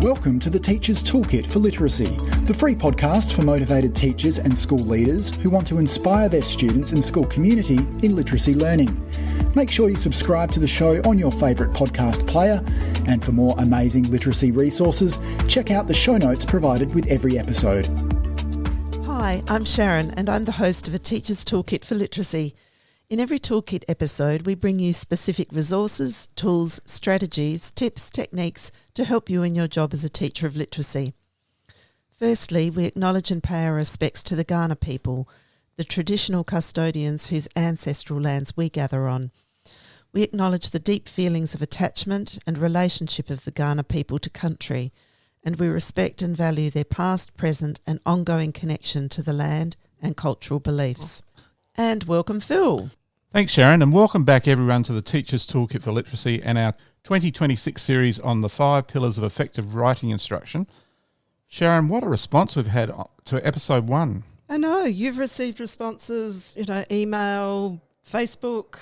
Welcome to the Teacher's Toolkit for Literacy, the free podcast for motivated teachers and school leaders who want to inspire their students and school community in literacy learning. Make sure you subscribe to the show on your favourite podcast player, and for more amazing literacy resources, check out the show notes provided with every episode. Hi, I'm Sharon and I'm the host of A Teacher's Toolkit for Literacy. In every Toolkit episode, we bring you specific resources, tools, strategies, tips, techniques to help you in your job as a teacher of literacy. Firstly, we acknowledge and pay our respects to the Kaurna people, the traditional custodians whose ancestral lands we gather on. We acknowledge the deep feelings of attachment and relationship of the Kaurna people to country, and we respect and value their past, present and ongoing connection to the land and cultural beliefs. And welcome, Phil. Thanks, Sharon, and welcome back everyone to the Teacher's Toolkit for Literacy and our 2026 series on the 5 pillars of effective writing instruction. Sharon, what a response we've had to episode 1. I know, you've received responses, email, Facebook,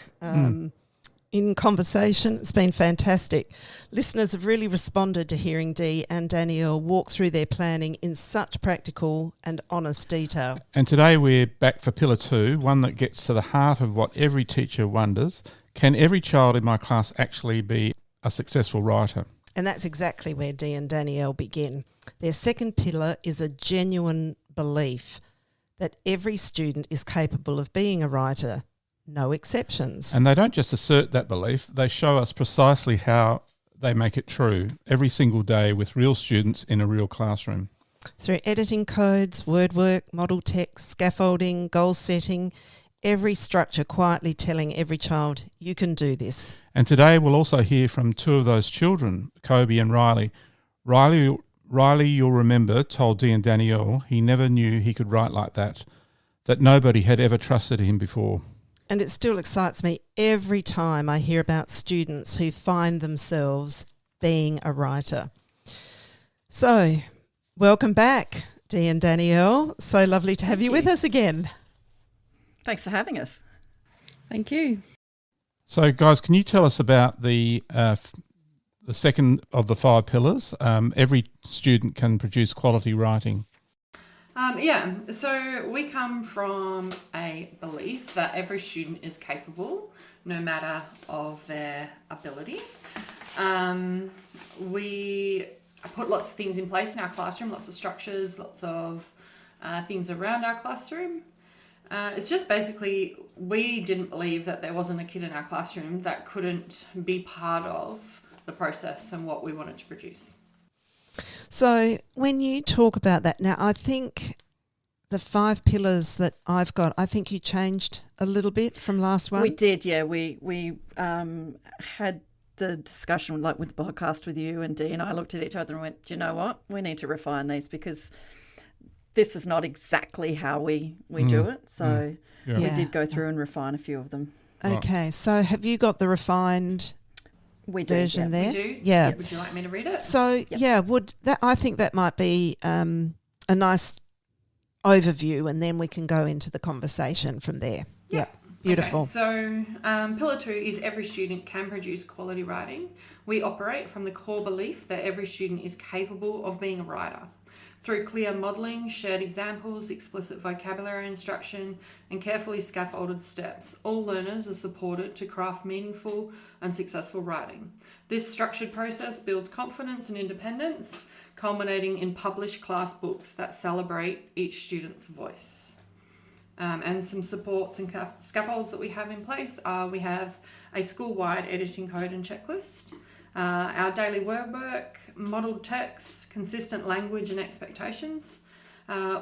in conversation. It's been fantastic. Listeners have really responded to hearing Dee and Danielle walk through their planning in such practical and honest detail. And today we're back for pillar 2, one that gets to the heart of what every teacher wonders. Can every child in my class actually be a successful writer? And that's exactly where Dee and Danielle begin. Their second pillar is a genuine belief that every student is capable of being a writer. No exceptions. And they don't just assert that belief, they show us precisely how they make it true every single day with real students in a real classroom. Through editing codes, word work, model text, scaffolding, goal setting, every structure quietly telling every child, you can do this. And today we'll also hear from 2 of those children, Kobe and Riley. Riley, you'll remember, told Dee and Danielle he never knew he could write like that nobody had ever trusted him before. And it still excites me every time I hear about students who find themselves being a writer. So, welcome back, Dee and Danielle. So lovely to have you with us again. Thanks for having us. Thank you. So, guys, can you tell us about the second of the 5 pillars? Every student can produce quality writing. So we come from a belief that every student is capable, no matter of their ability. We put lots of things in place in our classroom, lots of structures, lots of things around our classroom. It's just basically we didn't believe that there wasn't a kid in our classroom that couldn't be part of the process and what we wanted to produce. So when you talk about that now, I think the 5 pillars that I've got, I think you changed a little bit from last one. We did, yeah. We had the discussion with the podcast with you, and Dee and I looked at each other and went, do you know what? We need to refine these because this is not exactly how we do it. So we did go through and refine a few of them. Okay, so have you got the refined version there? We do. Yeah. Would you like me to read it? So I think that might be a nice overview, and then we can go into the conversation from there. Yep. Beautiful. Okay, so pillar 2 is every student can produce quality writing. We operate from the core belief that every student is capable of being a writer. Through clear modelling, shared examples, explicit vocabulary instruction, and carefully scaffolded steps, all learners are supported to craft meaningful and successful writing. This structured process builds confidence and independence, culminating in published class books that celebrate each student's voice. And some supports and scaffolds that we have in place are we have a school-wide editing code and checklist, our daily word work, modelled text, consistent language and expectations.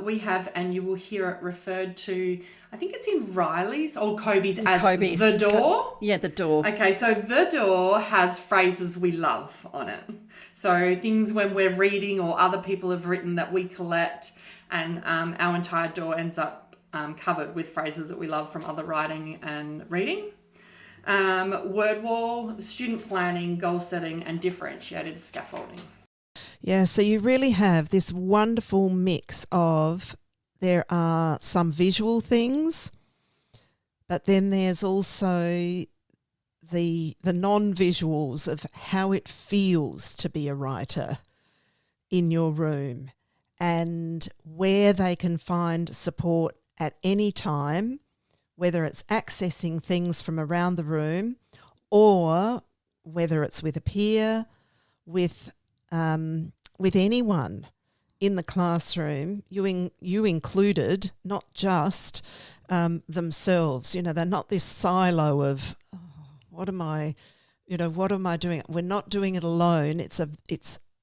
We have, and you will hear it referred to, I think it's in Riley's or Kobe's as the door. The door. Okay, so the door has phrases we love on it. So things when we're reading or other people have written that we collect, and our entire door ends up covered with phrases that we love from other writing and reading. Word wall, student planning, goal setting, and differentiated scaffolding. Yeah, so you really have this wonderful mix of, there are some visual things, but then there's also the non-visuals of how it feels to be a writer. in your room and where they can find support at any time, whether it's accessing things from around the room or whether it's with a peer, with anyone in the classroom, you included, not just themselves. They're not this silo of, what am I doing? We're not doing it alone. It's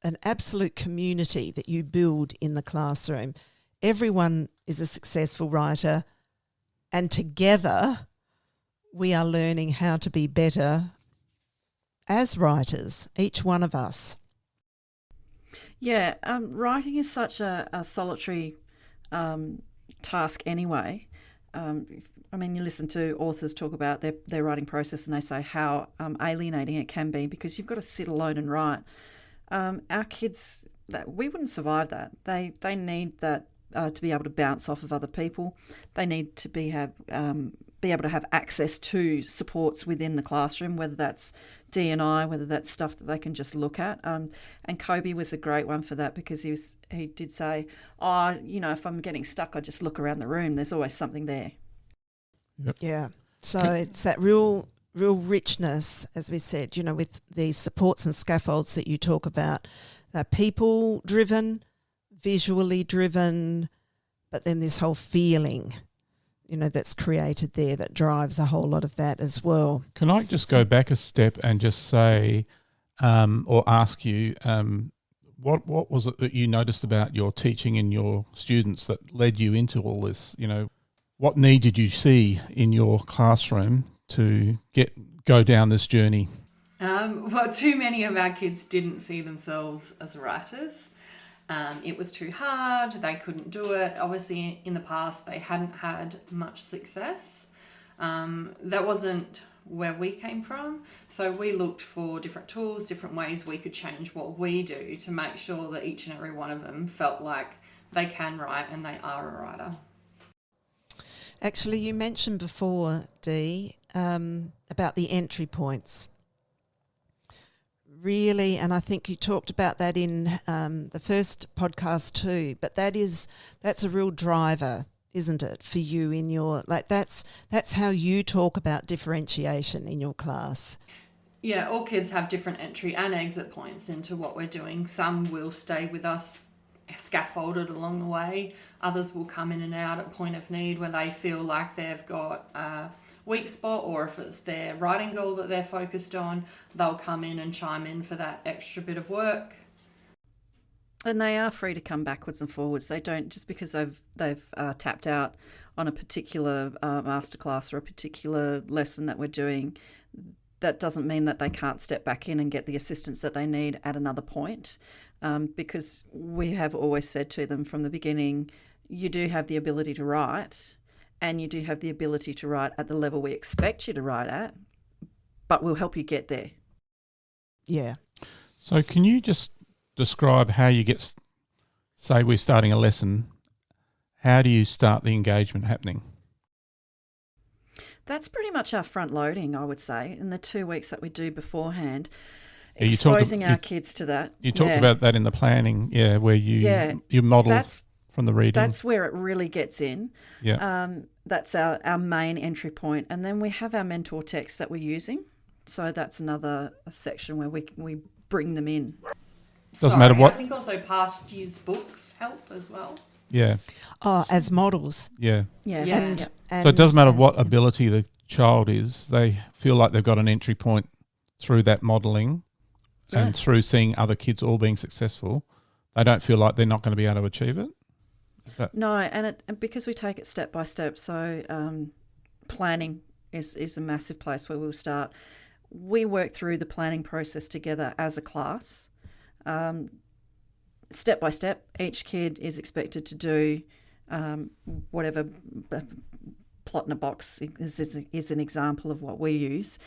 an absolute community that you build in the classroom. Everyone is a successful writer, and together we are learning how to be better as writers, each one of us. Yeah, writing is such a solitary task anyway. You listen to authors talk about their writing process and they say how alienating it can be because you've got to sit alone and write. Our kids, we wouldn't survive that. They need that to be able to bounce off of other people. They need to be able to have access to supports within the classroom, whether that's D&I, whether that's stuff that they can just look at. And Kobe was a great one for that because he did say, if I'm getting stuck, I just look around the room. There's always something there. Yep. Yeah. So it's that real richness, as we said, with the supports and scaffolds that you talk about. They're people-driven, visually driven, but then this whole feeling, that's created there that drives a whole lot of that as well. Can I just go back a step and just say or ask you, what was it that you noticed about your teaching and your students that led you into all this? What need did you see in your classroom to go down this journey? Too many of our kids didn't see themselves as writers. It was too hard. They couldn't do it. Obviously, in the past, they hadn't had much success. That wasn't where we came from. So we looked for different tools, different ways we could change what we do to make sure that each and every one of them felt like they can write and they are a writer. Actually, you mentioned before, Dee, about the entry points. Really, and I think you talked about that in the first podcast too, but that's a real driver, isn't it, for you in your, that's how you talk about differentiation in your class. Yeah, all kids have different entry and exit points into what we're doing. Some will stay with us scaffolded along the way. Others will come in and out at point of need where they feel like they've got a weak spot, or if it's their writing goal that they're focused on, they'll come in and chime in for that extra bit of work. And they are free to come backwards and forwards. They don't, just because they've tapped out on a particular masterclass or a particular lesson that we're doing, that doesn't mean that they can't step back in and get the assistance that they need at another point. Because we have always said to them from the beginning, you do have the ability to write, and you do have the ability to write at the level we expect you to write at, but we'll help you get there. Yeah. So can you just describe how you get, say we're starting a lesson, how do you start the engagement happening? That's pretty much our front loading, I would say, in the 2 weeks that we do beforehand. Yeah, exposing our kids to that. You talked about that in the planning, where you model from the reading. That's where it really gets in. Yeah. That's our main entry point. And then we have our mentor text that we're using. So that's another section where we bring them in. Doesn't matter what. I think also past year's books help as well. Yeah. Oh, as models. Yeah. Yeah. And So it doesn't matter what ability the child is, they feel like they've got an entry point through that modelling. Yeah. And through seeing other kids all being successful, they don't feel like they're not going to be able to achieve it? No, and because we take it step by step, so planning is a massive place where we'll start. We work through the planning process together as a class. Step by step, each kid is expected to do whatever plot in a box is an example of what we use.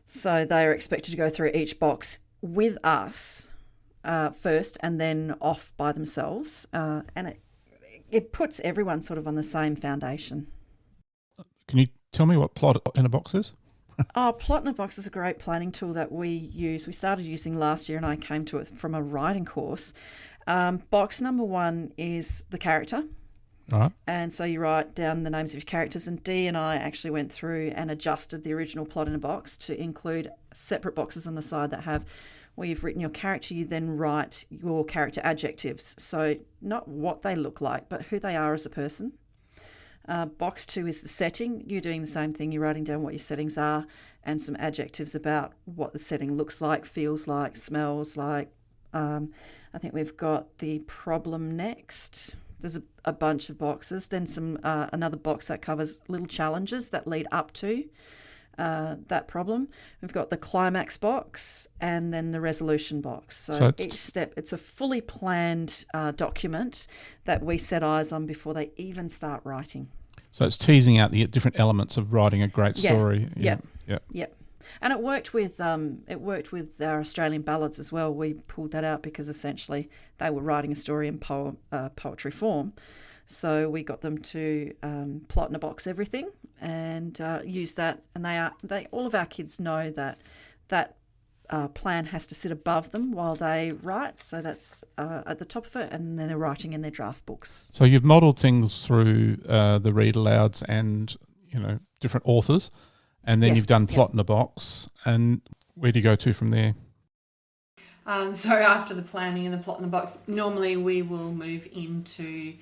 So they are expected to go through each box with us first and then off by themselves. And it puts everyone sort of on the same foundation. Can you tell me what plot in a box is? Plot in a box is a great planning tool that we use. We started using last year and I came to it from a writing course. Box number 1 is the character. Right. And so you write down the names of your characters, and Dee and I actually went through and adjusted the original plot in a box to include separate boxes on the side that have, where you've written your character, you then write your character adjectives. So not what they look like, but who they are as a person. Box 2 is the setting. You're doing the same thing. You're writing down what your settings are and some adjectives about what the setting looks like, feels like, smells like. I think we've got the problem next. There's a bunch of boxes. Then some another box that covers little challenges that lead up to that problem. We've got the climax box and then the resolution box. So each step, it's a fully planned document that we set eyes on before they even start writing. So it's teasing out the different elements of writing a great story. Yeah. And it worked with our Australian ballads as well. We pulled that out because essentially they were writing a story in poetry form. So we got them to plot in a box everything and use that. And they all of our kids know that plan has to sit above them while they write. So that's at the top of it, and then they're writing in their draft books. So you've modelled things through the read alouds and different authors. And then you've done plot in a box. And where do you go to from there? So after the planning and the plot in the box, normally we will move into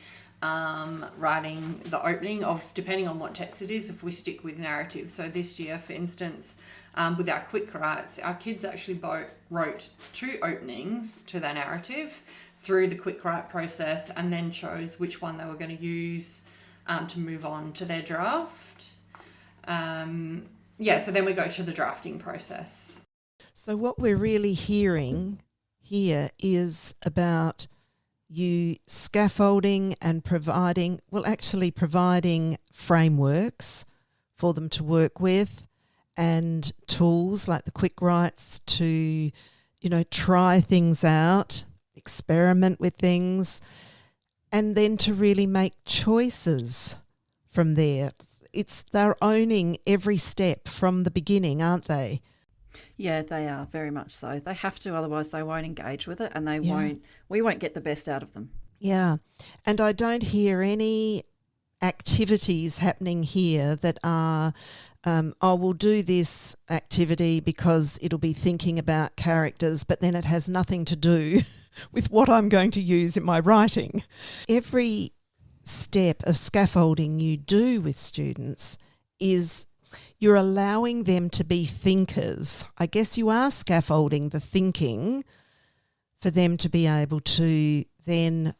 writing the opening of, depending on what text it is, if we stick with narrative. So this year, for instance, with our quick writes, our kids actually wrote 2 openings to their narrative through the quick write process, and then chose which one they were going to use to move on to their draft. So then we go to the drafting process. So what we're really hearing here is about you scaffolding and providing frameworks for them to work with, and tools like the quick writes to, try things out, experiment with things, and then to really make choices from there. They're owning every step from the beginning, aren't they? Yeah, they are, very much so. They have to, otherwise they won't engage with it, and we won't get the best out of them. Yeah. And I don't hear any activities happening here that are, we'll do this activity because it'll be thinking about characters, but then it has nothing to do with what I'm going to use in my writing. Every step of scaffolding you do with students is you're allowing them to be thinkers. I guess you are scaffolding the thinking for them to be able to then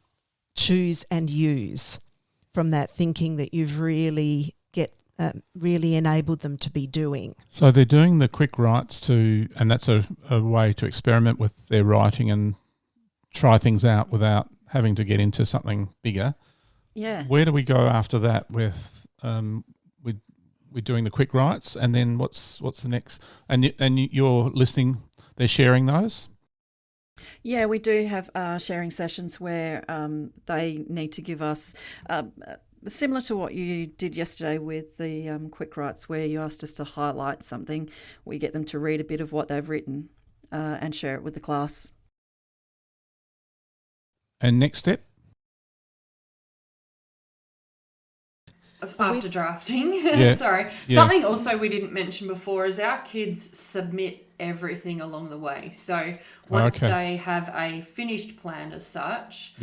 choose and use from that thinking that you've really enabled them to be doing. So they're doing the quick writes and that's a way to experiment with their writing and try things out without having to get into something bigger. Yeah. Where do we go after that with we're doing the quick writes, and then what's the next? And you're listening, they're sharing those? Yeah, we do have sharing sessions where they need to give us, similar to what you did yesterday with the quick writes, where you asked us to highlight something. We get them to read a bit of what they've written and share it with the class. And next step? After drafting. Yeah. Sorry. Yeah. Something also we didn't mention before is our kids submit everything along the way. So once they have a finished plan as such,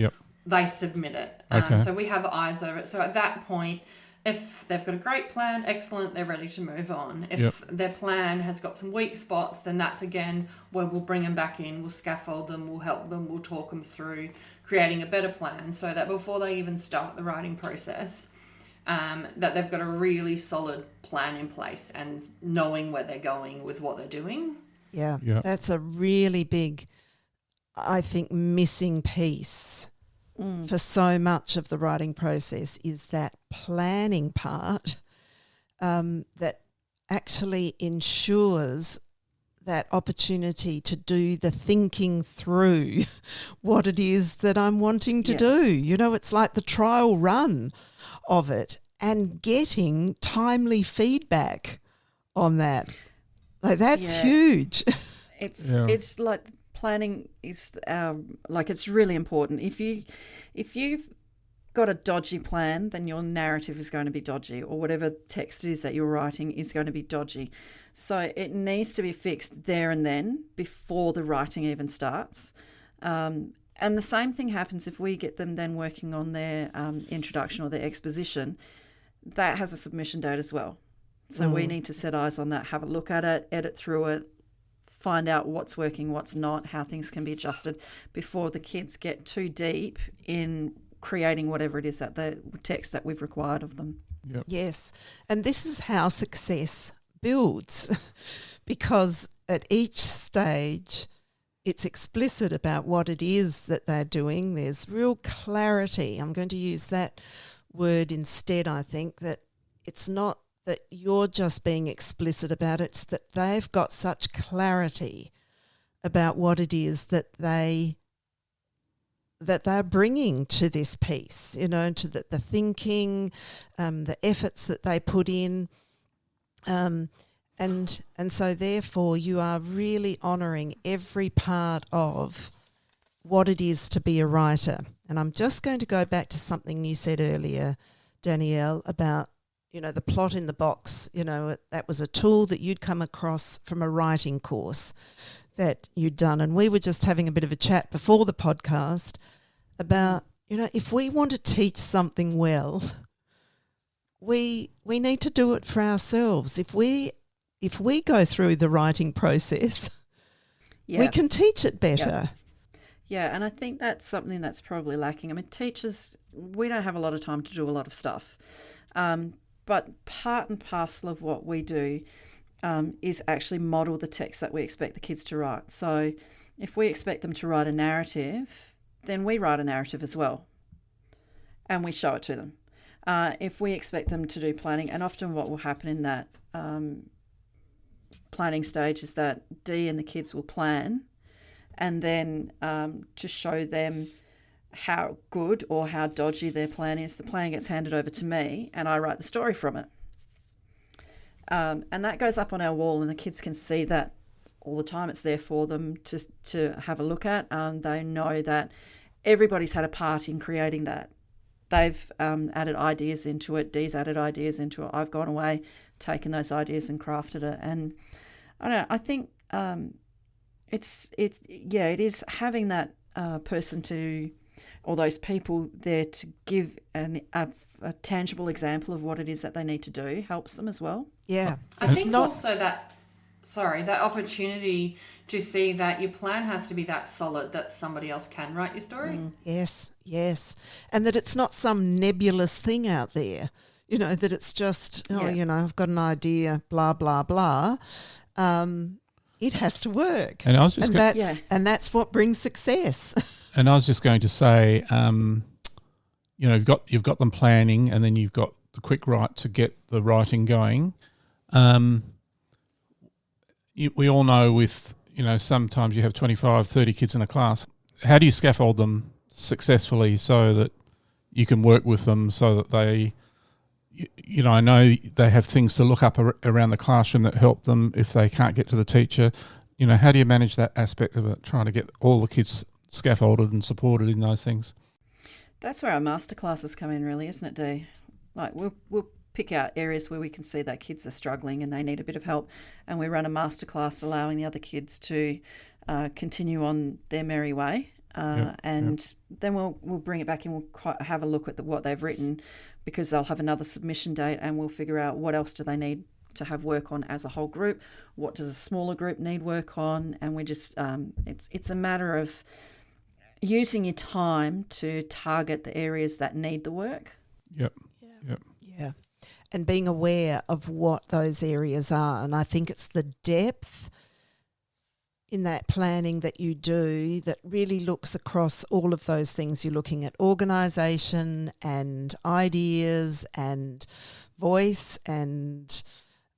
they submit it. So we have eyes over it. So at that point, if they've got a great plan, excellent, they're ready to move on. If their plan has got some weak spots, then that's again where we'll bring them back in, we'll scaffold them, we'll help them, we'll talk them through creating a better plan so that before they even start the writing process, that they've got a really solid plan in place and knowing where they're going with what they're doing. Yeah. That's a really big, I think, missing piece for so much of the writing process is that planning part that actually ensures that opportunity to do the thinking through what it is that I'm wanting to do. It's like the trial run of it and getting timely feedback on that. Like that's huge. It's like planning is it's really important. If you've got a dodgy plan, then your narrative is going to be dodgy, or whatever text it is that you're writing is going to be dodgy. So it needs to be fixed there and then before the writing even starts. And the same thing happens if we get them then working on their introduction or their exposition. That has a submission date as well. So we need to set eyes on that, have a look at it, edit through it, find out what's working, what's not, how things can be adjusted before the kids get too deep in creating whatever it is that the text that we've required of them. Yep. Yes. And this is how success builds because at each stage it's explicit about what it is that they're doing. There's real clarity. I'm going to use that word instead, I think, that it's not that you're just being explicit about it, it's that they've got such clarity about what it is that they're bringing to this piece, to the thinking, the efforts that they put in. And so therefore you are really honouring every part of what it is to be a writer. And I'm just going to go back to something you said earlier, Danielle, about, the plot in the box. That was a tool that you'd come across from a writing course that you'd done. And we were just having a bit of a chat before the podcast about, if we want to teach something well, we need to do it for ourselves. If we go through the writing process, we can teach it better. Yeah, and I think that's something that's probably lacking. I mean, teachers, we don't have a lot of time to do a lot of stuff. But part and parcel of what we do is actually model the text that we expect the kids to write. So if we expect them to write a narrative, then we write a narrative as well, and we show it to them. If we expect them to do planning, and often what will happen in that planning stage is that Dee and the kids will plan, and then to show them how good or how dodgy their plan is, the plan gets handed over to me and I write the story from it. And that goes up on our wall and the kids can see that all the time. It's there for them to have a look at. They know that everybody's had a part in creating that. They've added ideas into it. Dee's added ideas into it. I've gone away, taken those ideas and crafted it. And I don't know, I think it is having that person or those people there to give a tangible example of what it is that they need to do helps them as well. Yeah. I think also that opportunity to see that your plan has to be that solid that somebody else can write your story. Yes. And that it's not some nebulous thing out there, that it's just, I've got an idea, blah, blah, blah. It has to work. And I was just and that's what brings success. And I was just going to say, you've got them planning, and then you've got the quick write to get the writing going. We all know with, sometimes you have 25, 30 kids in a class. How do you scaffold them successfully so that you can work with them so that they, I know they have things to look up around the classroom that help them if they can't get to the teacher. How do you manage that aspect of it, trying to get all the kids scaffolded and supported in those things? That's where our masterclasses come in, really, isn't it, Dee? Like we'll pick out areas where we can see that kids are struggling and they need a bit of help, and we run a masterclass allowing the other kids to continue on their merry way. Then we'll bring it back and we'll have a look at what they've written, because they'll have another submission date, and we'll figure out what else do they need to have work on as a whole group, what does a smaller group need work on, and we just it's a matter of using your time to target the areas that need the work. Yep. Yeah. And being aware of what those areas are. And I think it's the depth in that planning that you do that really looks across all of those things. You're looking at organisation and ideas and voice and,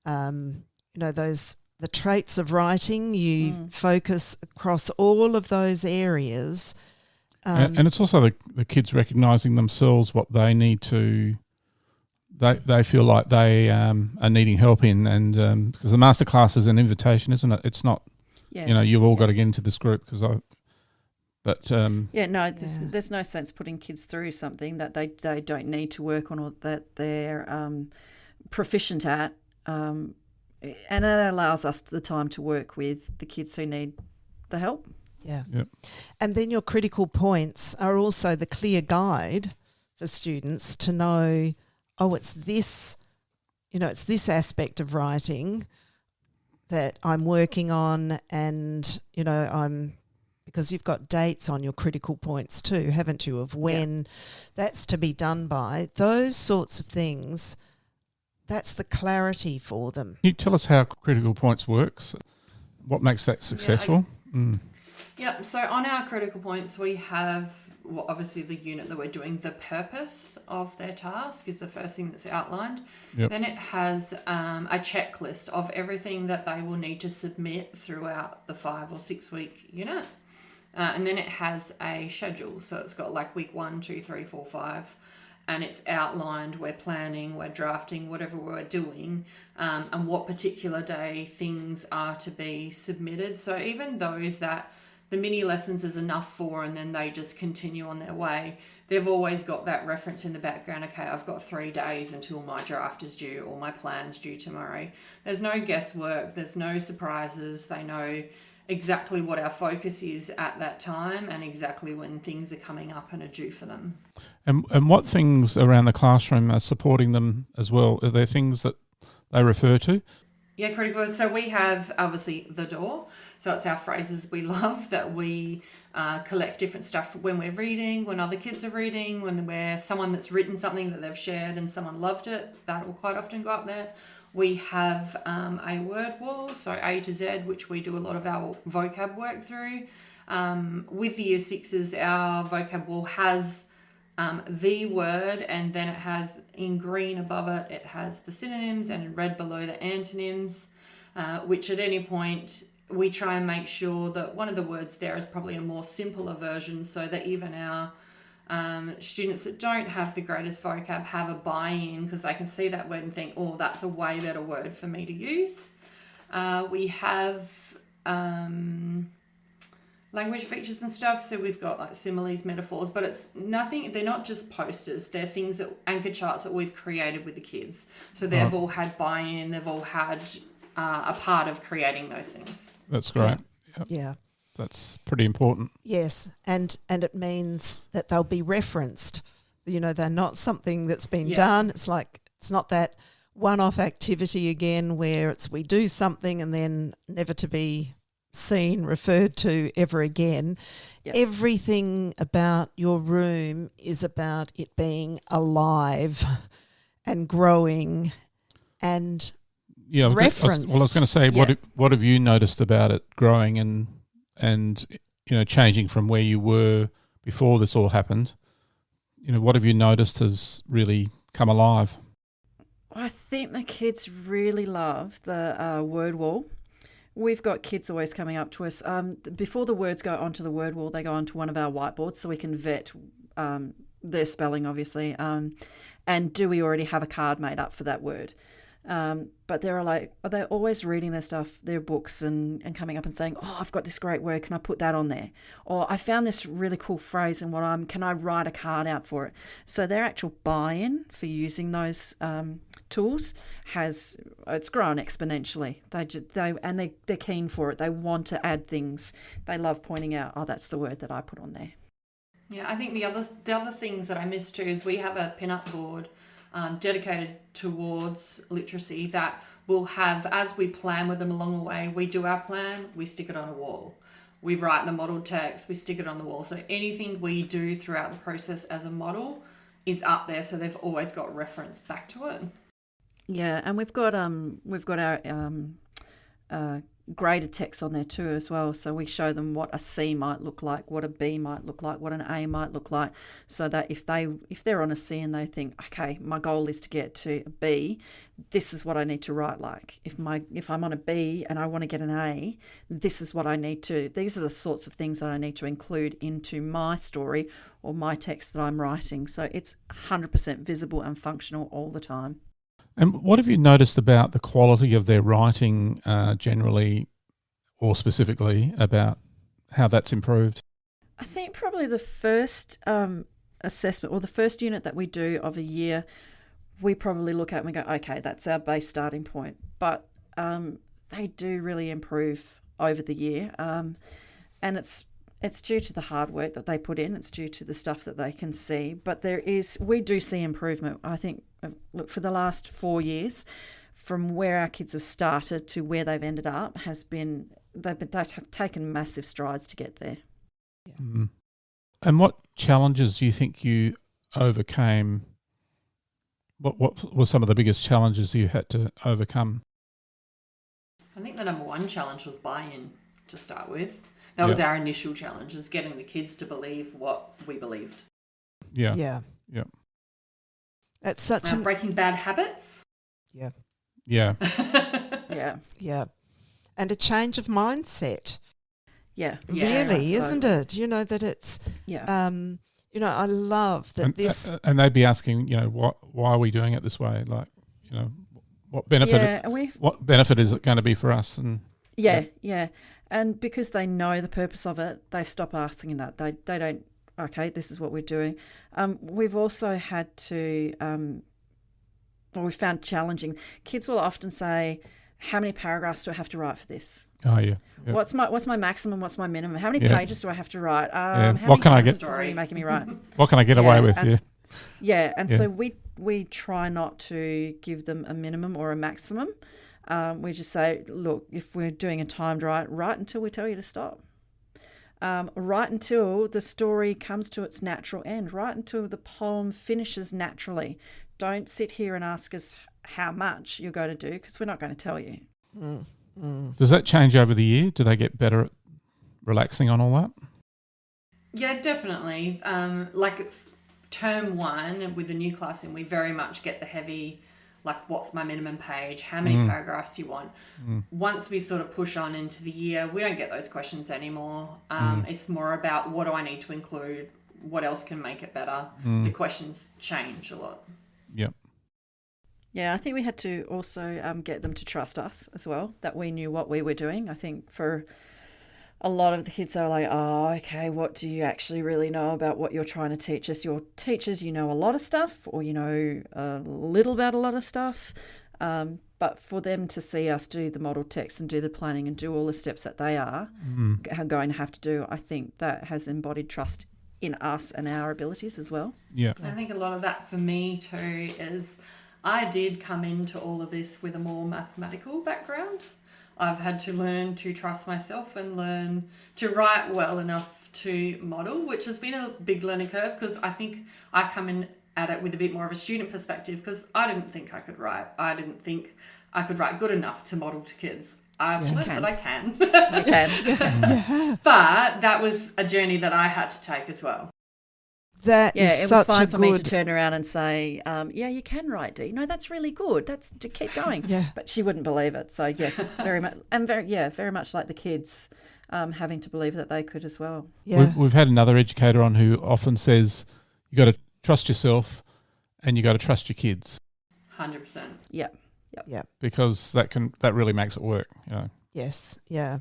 the traits of writing. You focus across all of those areas. And it's also the kids recognising themselves what they need to, they feel like they are needing help in, and because the masterclass is an invitation, isn't it? It's not Yeah. You've all got to get into this group there's no sense putting kids through something that they don't need to work on or that they're proficient at. And it allows us the time to work with the kids who need the help. Yeah. Yep. And then your critical points are also the clear guide for students to know, it's this aspect of writing that I'm working on, and, because you've got dates on your critical points too, haven't you, of when that's to be done by. Those sorts of things, that's the clarity for them. Can you tell us how critical points works? What makes that successful? Yeah, so on our critical points, we have, obviously the unit that we're doing, the purpose of their task is the first thing that's outlined. Yep. Then it has a checklist of everything that they will need to submit throughout the 5 or 6 week unit. And then it has a schedule. So it's got like week 1, 2, 3, 4, 5. And it's outlined, we're planning, we're drafting, whatever we're doing, and what particular day things are to be submitted. So even those that the mini lessons is enough for and then they just continue on their way, they've always got that reference in the background. Okay, I've got 3 days until my draft is due or my plan's due tomorrow. There's no guesswork, there's no surprises. They know exactly what our focus is at that time and exactly when things are coming up and are due for them. And what things around the classroom are supporting them as well? Are there things that they refer to? Yeah, critical. So we have obviously the door. So it's our phrases we love that we collect different stuff when we're reading, when other kids are reading, when we're someone that's written something that they've shared and someone loved it. That will quite often go up there. We have a word wall, so A to Z, which we do a lot of our vocab work through. With the Year 6s, our vocab wall has the word, and then it has in green above it, it has the synonyms, and in red below the antonyms, which at any point we try and make sure that one of the words there is probably a more simpler version so that even our students that don't have the greatest vocab have a buy-in because they can see that word and think, oh, that's a way better word for me to use. We have language features and stuff, so we've got like similes, metaphors, but it's nothing, they're not just posters, they're things that anchor charts that we've created with the kids. So they've all had buy-in, they've all had a part of creating those things. That's great. Yep. Yeah. That's pretty important. Yes, and it means that they'll be referenced. They're not something that's been done. It's like, it's not that one-off activity again where we do something and then never to be seen, referred to ever again. Yep. Everything about your room is about it being alive and growing and referenced. I was going to say, what have you noticed about it growing and changing from where you were before this all happened? What have you noticed has really come alive? I think the kids really love the word wall. We've got kids always coming up to us. Before the words go onto the word wall, they go onto one of our whiteboards so we can vet their spelling, obviously. And do we already have a card made up for that word? But they're always reading their stuff, their books, and coming up and saying, oh, I've got this great word, can I put that on there? Or I found this really cool phrase and can I write a card out for it? So their actual buy-in for using those tools it's grown exponentially. They're keen for it. They want to add things. They love pointing out, oh, that's the word that I put on there. Yeah, I think the other things that I miss too is we have a pin-up board dedicated towards literacy that we'll have, as we plan with them along the way, we do our plan, we stick it on a wall. We write the model text, we stick it on the wall. So anything we do throughout the process as a model is up there, so they've always got reference back to it. Yeah, and we've got our graded text on there too as well. So we show them what a C might look like, what a B might look like, what an A might look like, so that if they're on a C and they think, okay, my goal is to get to a B, this is what I need to write like. If I'm on a B and I want to get an A, these are the sorts of things that I need to include into my story or my text that I'm writing. So it's 100% visible and functional all the time. And what have you noticed about the quality of their writing generally or specifically about how that's improved? I think probably the first assessment or the first unit that we do of a year, we probably look at and we go, okay, that's our base starting point. But they do really improve over the year, and it's due to the hard work that they put in. It's due to the stuff that they can see. But we do see improvement. I think, look, for the last 4 years, from where our kids have started to where they've ended up, they've taken massive strides to get there. Mm. And what challenges do you think you overcame? What were some of the biggest challenges you had to overcome? I think the number one challenge was buy-in to start with. That was our initial challenge, is getting the kids to believe what we believed. Yeah. Yeah. Yeah. It's such breaking bad habits. Yeah. Yeah. Yeah. Yeah. And a change of mindset. Yeah. Really, so, isn't it? You know, that it's, I love that and they'd be asking, why are we doing it this way? Like, what benefit? What benefit is it going to be for us? And yeah. And because they know the purpose of it, they stop asking that. They don't. Okay, this is what we're doing. We've also had to. We found challenging. Kids will often say, "How many paragraphs do I have to write for this? Oh yeah. Yep. What's my maximum? What's my minimum? How many pages do I have to write? How what can I many get? sentences are you making me write? What can I get away with? So we try not to give them a minimum or a maximum. We just say, look, if we're doing a timed write until we tell you to stop. Write until the story comes to its natural end. Write until the poem finishes naturally. Don't sit here and ask us how much you're going to do, because we're not going to tell you. Does that change over the year? Do they get better at relaxing on all that? Yeah, definitely. Like term one with the new class, and we very much get the heavy, like, what's my minimum page? How many paragraphs you want? Once we sort of push on into the year, we don't get those questions anymore. It's more about, what do I need to include? What else can make it better? The questions change a lot. Yep. Yeah, I think we had to also get them to trust us as well, that we knew what we were doing. I think for a lot of the kids, they were like, oh, okay, what do you actually really know about what you're trying to teach us? Your teachers, you know a lot of stuff, or you know a little about a lot of stuff. But for them to see us do the model text and do the planning and do all the steps that they are going to have to do, I think that has embodied trust in us and our abilities as well. Yeah. I think a lot of that for me too is I did come into all of this with a more mathematical background. I've had to learn to trust myself and learn to write well enough to model, which has been a big learning curve, because I think I come in at it with a bit more of a student perspective, because I didn't think I could write. I didn't think I could write good enough to model to kids. I've learned that I can. You can. But that was a journey that I had to take as well. It was fine for me to turn around and say, you can write, Dee. No, that's really good. That's to keep going. Yeah. But she wouldn't believe it. So yes, it's very much very much like the kids having to believe that they could as well. Yeah. We've had another educator on who often says you got to trust yourself and you got to trust your kids. 100%. Yeah. Because that really makes it work. Yes. Yeah.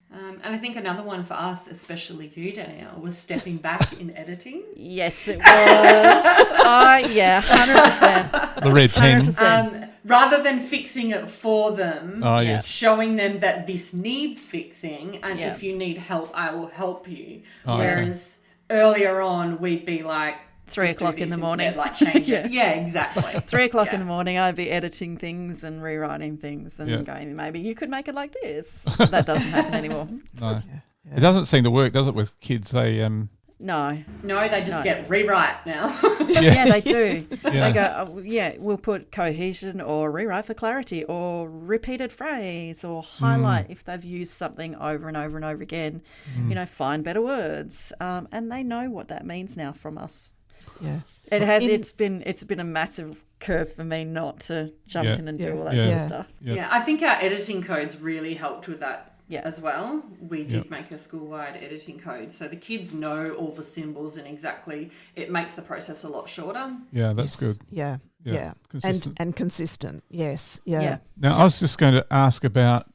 And I think another one for us, especially you, Danielle, was stepping back in editing. Yes, it was. 100%. The red pen. 100%. Rather than fixing it for them, yes. showing them that this needs fixing, and if you need help, I will help you. Whereas earlier on, we'd be like, 3 o'clock in the morning. Instead, like change it. Yeah, exactly. 3 o'clock in the morning, I'd be editing things and rewriting things and going, maybe you could make it like this. That doesn't happen anymore. No. It doesn't seem to work, does it, with kids? They No, they just get rewrite now. Yeah, they do. Yeah. They go, we'll put cohesion or rewrite for clarity or repeated phrase or highlight if they've used something over and over and over again. Find better words. And they know what that means now from us. Yeah. It's been a massive curve for me not to jump in and do all that sort of stuff. Yeah, I think our editing codes really helped with that as well. We did make a school-wide editing code, so the kids know all the symbols and exactly, it makes the process a lot shorter. Yeah, that's good. Yeah. Consistent. And consistent. Yes. Yeah. Now, I was just going to ask about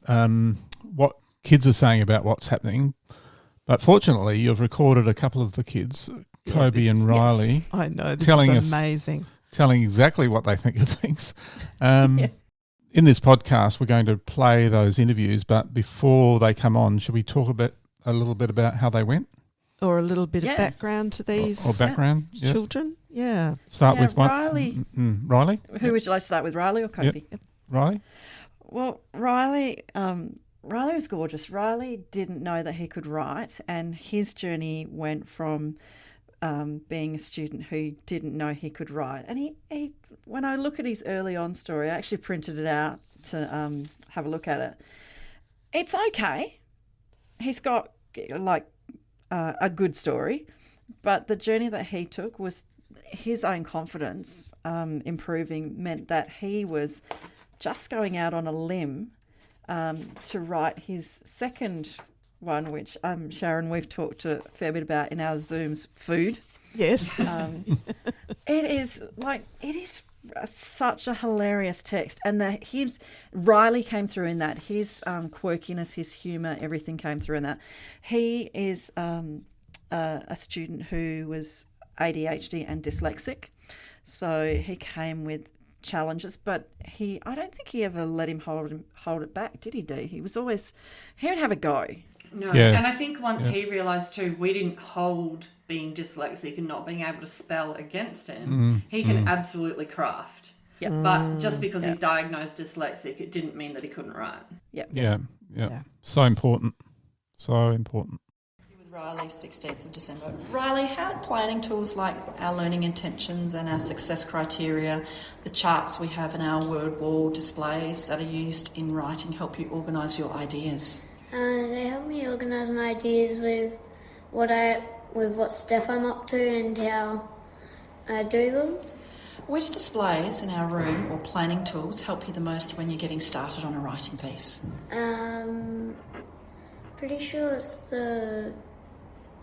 what kids are saying about what's happening. But fortunately, you've recorded a couple of the kids, Kobe and Riley, I know, this telling is us- amazing. telling exactly what they think of things. In this podcast, we're going to play those interviews, but before they come on, should we talk a little bit about how they went? Or a little bit of background to these Or background? Yep. children. Yeah. Start with one. Riley. Riley? Who would you like to start with, Riley or Kobe? Riley? Well, Riley was gorgeous. Riley didn't know that he could write, and his journey went from being a student who didn't know he could write. And he when I look at his early on story, I actually printed it out to have a look at it. It's okay. He's got a good story, but the journey that he took was his own confidence improving meant that he was just going out on a limb to write his second one, which Sharon, we've talked a fair bit about in our Zooms, food. Yes. It is such a hilarious text, and Riley came through in that. His quirkiness, his humour, everything came through in that. He is a student who was ADHD and dyslexic, so he came with challenges, but I don't think he ever let him hold it back, did he, Dee? He would have a go. No, Yeah. and I think once he realised too, we didn't hold being dyslexic and not being able to spell against him. He can absolutely craft. Yep. But just because he's diagnosed dyslexic, it didn't mean that he couldn't write. Yep. Yeah. So important. So important. With Riley, 16th of December. Riley, how do planning tools like our learning intentions and our success criteria, the charts we have in our word wall displays that are used in writing help you organise your ideas? They help me organise my ideas with what step I'm up to and how I do them. Which displays in our room or planning tools help you the most when you're getting started on a writing piece? Pretty sure it's the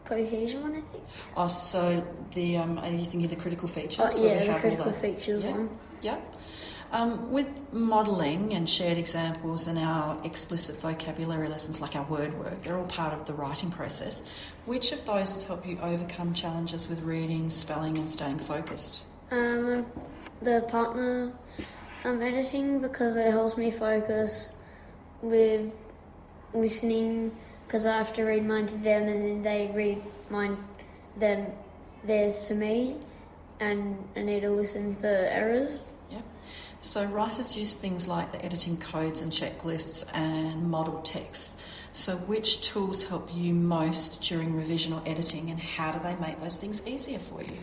cohesion one, I think. Oh, so the are you thinking of the critical features? Oh, where yeah, we the have critical all the- features yeah, one. Yeah. With modelling and shared examples and our explicit vocabulary lessons like our word work, they're all part of the writing process. Which of those has helped you overcome challenges with reading, spelling and staying focused? The partner editing, because it helps me focus with listening, because I have to read mine to them and then they read theirs to me, and I need to listen for errors. Yep. So writers use things like the editing codes and checklists and model texts. So which tools help you most during revision or editing, and how do they make those things easier for you?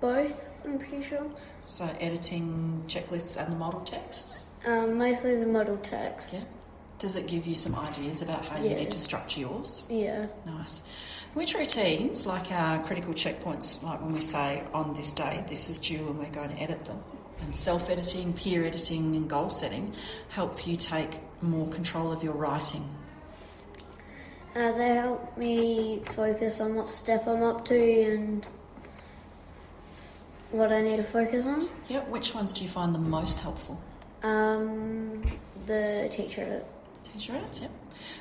Both, I'm pretty sure. So editing checklists and the model texts? Mostly the model text. Yeah. Does it give you some ideas about how you need to structure yours? Yeah. Nice. Which routines, like our critical checkpoints, like when we say on this day this is due and we're going to edit them, and self-editing, peer editing and goal setting help you take more control of your writing? They help me focus on what step I'm up to and what I need to focus on. Yep. Which ones do you find the most helpful? The teacher edit. Teacher edits, yep.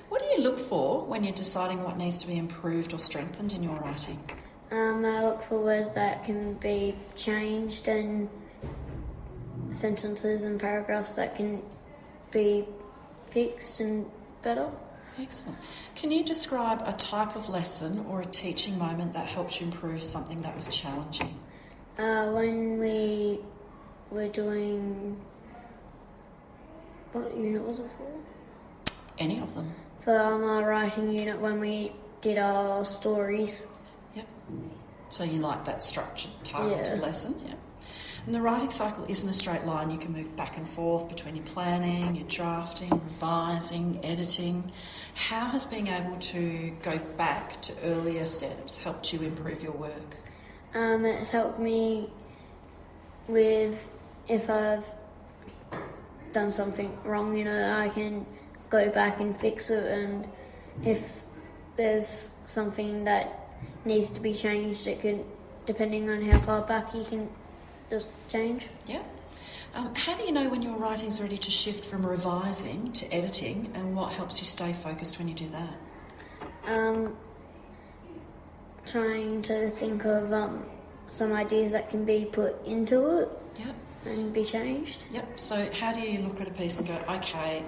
What do you look for when you're deciding what needs to be improved or strengthened in your writing? I look for words that can be changed and sentences and paragraphs that can be fixed and better. Excellent. Can you describe a type of lesson or a teaching moment that helped you improve something that was challenging? When we were doing... What unit was it for? Any of them? For our writing unit, when we did our stories. Yep. So you like that structured, targeted lesson? Yeah. And the writing cycle isn't a straight line. You can move back and forth between your planning, your drafting, revising, editing. How has being able to go back to earlier steps helped you improve your work? It's helped me with if I've done something wrong, I can go back and fix it, and if there's something that needs to be changed, it can, depending on how far back you can just change. Yeah. How do you know when your writing's ready to shift from revising to editing, and what helps you stay focused when you do that? Trying to think of some ideas that can be put into it. Yep. And be changed. Yep. So how do you look at a piece and go, okay,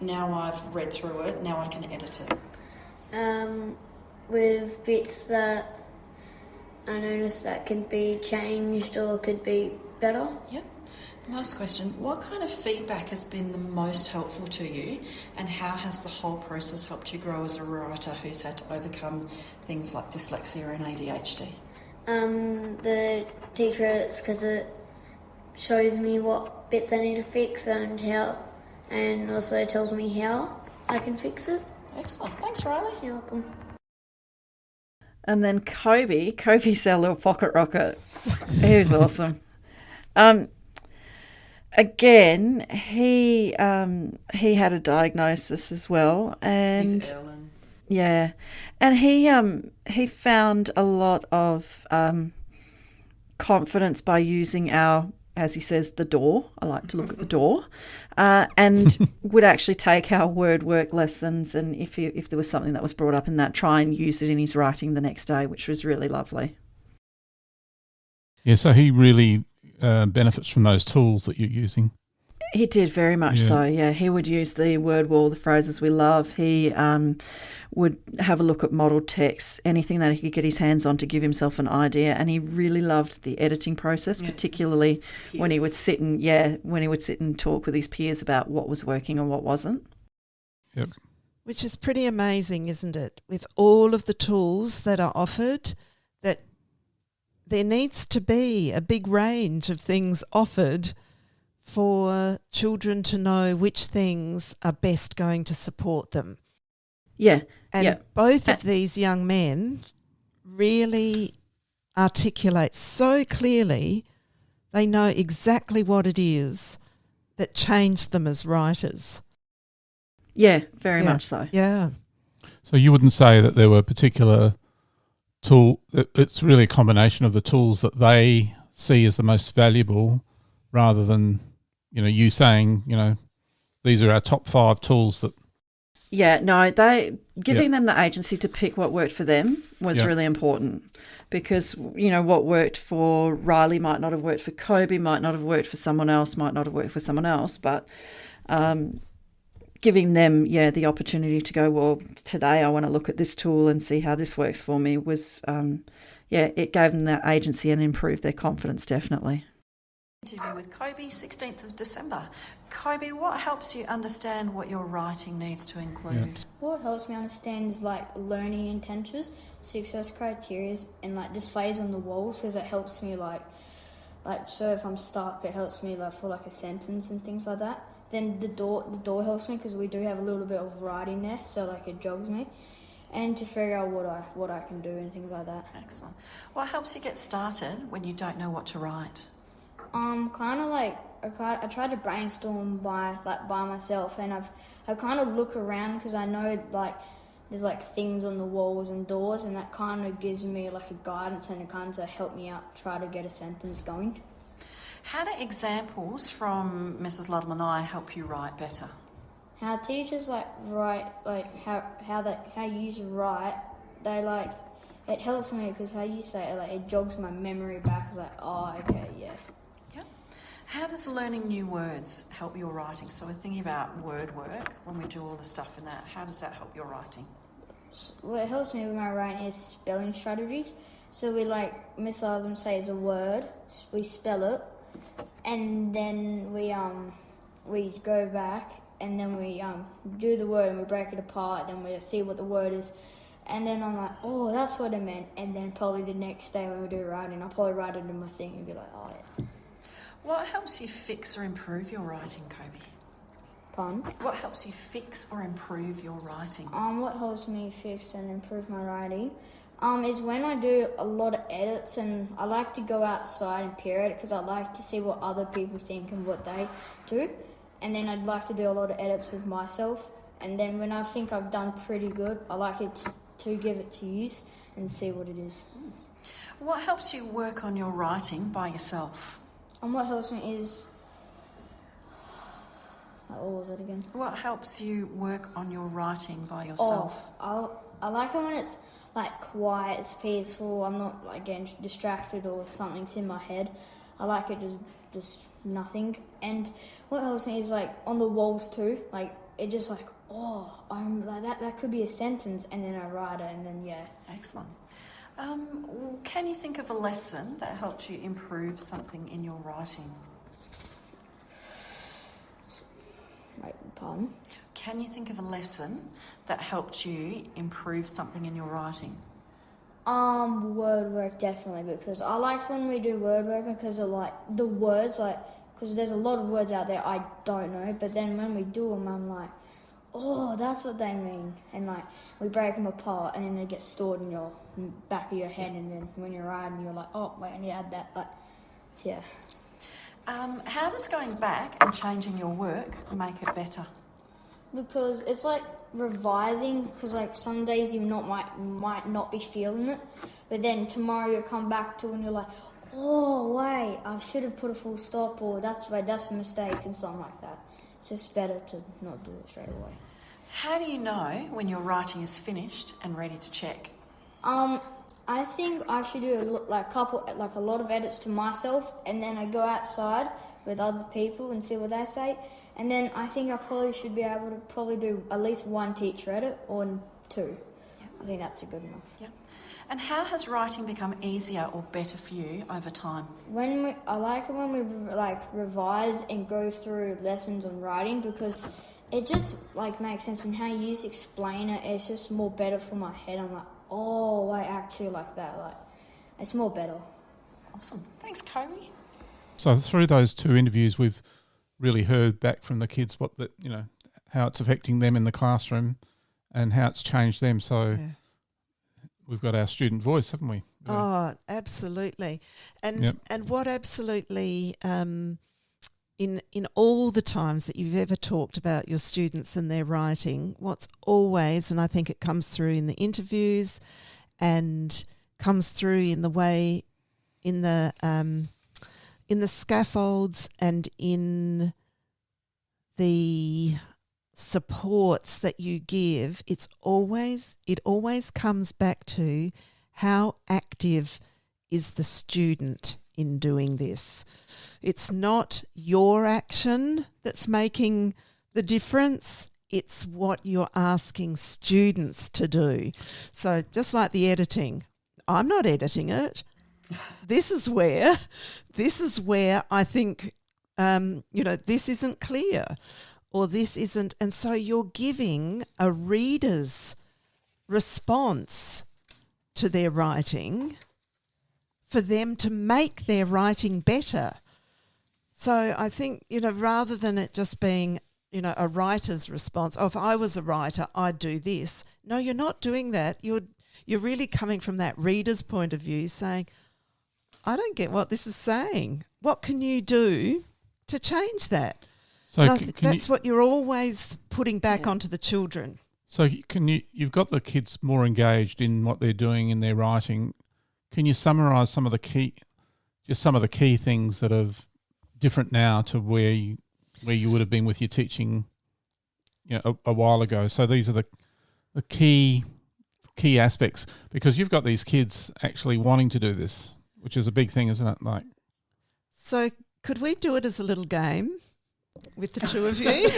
now I've read through it, now I can edit it? With bits that I notice that could be changed or could be better. Yep. Last question. What kind of feedback has been the most helpful to you, and how has the whole process helped you grow as a writer who's had to overcome things like dyslexia and ADHD? The teachers, because it shows me what bits I need to fix and how, and also tells me how I can fix it. Excellent. Thanks, Riley. You're welcome. And then Kobe's our little pocket rocket. He was awesome. Again, he had a diagnosis as well, and He's Erlen's. yeah, and he found a lot of confidence by using our, as he says, the door. I like to look at the door, and would actually take our word work lessons, and if there was something that was brought up in that, try and use it in his writing the next day, which was really lovely. Yeah, so he really benefits from those tools that you're using. He did very much so, yeah. He would use the word wall, the phrases we love. He would have a look at model texts, anything that he could get his hands on to give himself an idea. And he really loved the editing process, particularly when he would sit and talk with his peers about what was working and what wasn't. Yep. Which is pretty amazing, isn't it? With all of the tools that are offered, that there needs to be a big range of things offered for children to know which things are best going to support them. Yeah. And both of these young men really articulate so clearly, they know exactly what it is that changed them as writers. Yeah, very much so. Yeah. So you wouldn't say that there were particular tool, it's really a combination of the tools that they see as the most valuable rather than, you saying, these are our top 5 tools that. Yeah, no, giving them the agency to pick what worked for them was really important, because, what worked for Riley might not have worked for Kobe, might not have worked for someone else, might not have worked for someone else, but giving them, the opportunity to go, well, today I want to look at this tool and see how this works for me was, it gave them that agency and improved their confidence, definitely. Interview with Kobe, 16th of December. Kobe, what helps you understand what your writing needs to include? Yeah. What helps me understand is learning intentions, success criteria, and displays on the walls, because it helps me so if I'm stuck, it helps me for a sentence and things like that. Then the door helps me because we do have a little bit of writing there, so it jogs me, and to figure out what I can do and things like that. Excellent. What helps you get started when you don't know what to write? I tried to brainstorm by myself, and I kind of look around because I know there's things on the walls and doors, and that kind of gives me a guidance and it kind of help me out try to get a sentence going. How do examples from Mrs. Ludlum and I help you write better? How teachers write how you write, they it helps me because how you say it it jogs my memory back. It's oh okay, yeah. How does learning new words help your writing? So we're thinking about word work when we do all the stuff in that. How does that help your writing? What helps me with my writing is spelling strategies. So we Miss Ludlum says a word, we spell it, and then we go back and then we do the word and we break it apart. Then we see what the word is, and then I'm oh, that's what it meant. And then probably the next day when we do writing, I'll probably write it in my thing and be oh yeah. What helps you fix or improve your writing, Kobe? Pardon? What helps you fix or improve your writing? What helps me fix and improve my writing is when I do a lot of edits, and I like to go outside and peer at it because I like to see what other people think and what they do. And then I'd like to do a lot of edits with myself. And then when I think I've done pretty good, I like it to give it to use and see what it is. What helps you work on your writing by yourself? What helps me is What was it again? What helps you work on your writing by yourself? I like it when it's like quiet, it's peaceful. I'm not like getting distracted or something's in my head. I like it just nothing. And what helps me is like on the walls too. Like it just like I'm like that could be a sentence, and then I write it, and then yeah. Excellent. Can you think of a lesson that helped you improve something in your writing? Wait, pardon? Can you think of a lesson that helped you improve something in your writing? Word work definitely, because I like when we do word work because of like the words, like because there's a lot of words out there I don't know, but then when we do them, I'm like, oh, that's what they mean, and like we break them apart, and then they get stored in your back of your head, and then when you're writing, you're like, oh, wait, I need to add that, like, so yeah. How does going back and changing your work make it better? Because it's like revising, because like some days you might not be feeling it, but then tomorrow you'll come back to it and you're like, oh wait, I should have put a full stop, or that's a mistake, and something like that. It's just better to not do it straight away. How do you know when your writing is finished and ready to check? I think I should do a lot of edits to myself, and then I go outside with other people and see what they say. And then I think I probably should be able to do at least one teacher edit or two. Yeah. I think that's good enough. Yeah. And how has writing become easier or better for you over time? I like it when we revise and go through lessons on writing, because it just makes sense, and how you just explain it, it's just more better for my head. I'm like, oh, I actually like that. It's more better. Awesome. Thanks, Collie. So through those 2 interviews, we've really heard back from the kids how it's affecting them in the classroom and how it's changed them. So we've got our student voice, haven't we? Oh, absolutely. And what absolutely in all the times that you've ever talked about your students and their writing, what's always, and I think it comes through in the interviews and comes through in the way in the scaffolds and in the supports that you give, it always comes back to how active is the student in doing this. It's not your action that's making the difference. It's what you're asking students to do. So just like the editing, I'm not editing it. This is where I think, this isn't clear or this isn't. And so you're giving a reader's response to their writing for them to make their writing better. So I think, rather than it just being, a writer's response, if I was a writer, I'd do this. No, you're not doing that. You're really coming from that reader's point of view, saying, I don't get what this is saying. What can you do to change that? So that's what you're always putting back onto the children. So you've got the kids more engaged in what they're doing in their writing. Can you summarise some of the key things that are different now to where you would have been with your teaching, a while ago? So these are the key aspects, because you've got these kids actually wanting to do this, which is a big thing, isn't it? So could we do it as a little game with the 2 of you?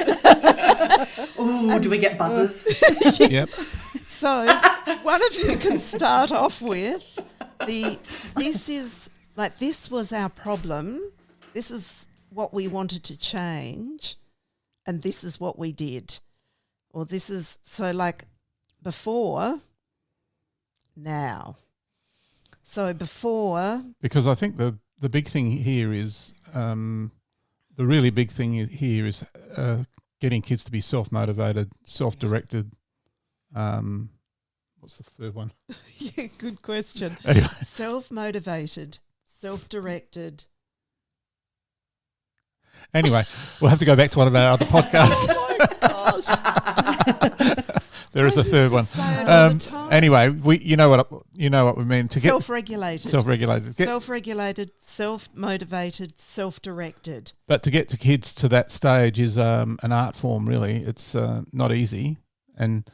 Ooh, do we get buzzers? Yep. So one of you can start off with this was our problem. This is what we wanted to change, and this is what we did. Or this is, before, now. So before... Because I think the big thing here is, the really big thing here is getting kids to be self-motivated, self-directed. What's the third one? Yeah, good question. Anyway. Self-motivated, self-directed. Anyway, we'll have to go back to one of our other podcasts. Oh, my gosh. There is a third one. Say it all the time. Anyway, you know what we mean. To Self-regulated. Self-regulated, self-motivated, self-directed. But to get the kids to that stage is an art form. Really, it's not easy. And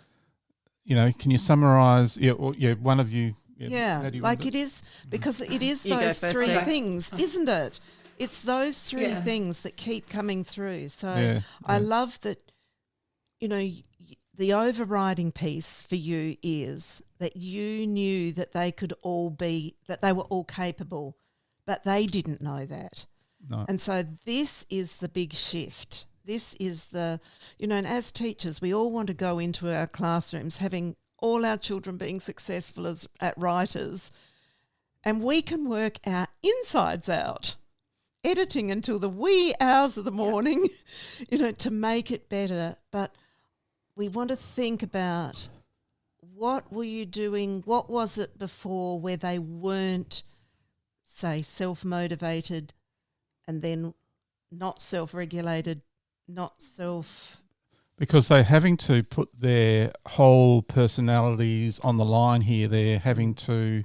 can you summarise? One of you. Yeah, like it is, because it is those three things, isn't it? It's those three things that keep coming through. So I love that, the overriding piece for you is that you knew that they were all capable, but they didn't know that. No. And so this is the big shift. This is and as teachers, we all want to go into our classrooms having all our children being successful at writers, and we can work our insides out, editing until the wee hours of the morning, to make it better. But we want to think about, what were you doing? What was it before where they weren't, say, self-motivated, and then not self-regulated, because they're having to put their whole personalities on the line here. They're having to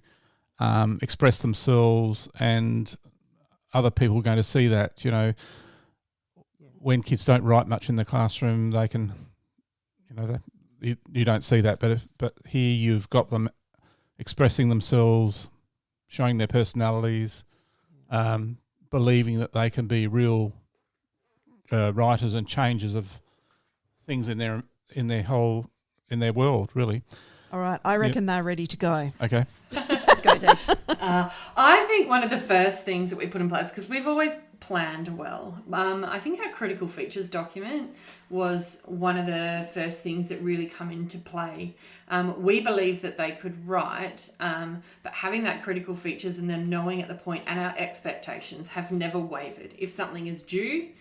express themselves, and other people are going to see that. When kids don't write much in the classroom, they can, you don't see that. But here you've got them expressing themselves, showing their personalities, believing that they can be real writers and changers of things in their world, really. All right, I reckon they're ready to go. Okay. Go, Dave. I think one of the first things that we put in place, because we've always planned well, I think our critical features document was one of the first things that really come into play. We believe that they could write, but having that critical features and them knowing at the point, and our expectations have never wavered. If something is due,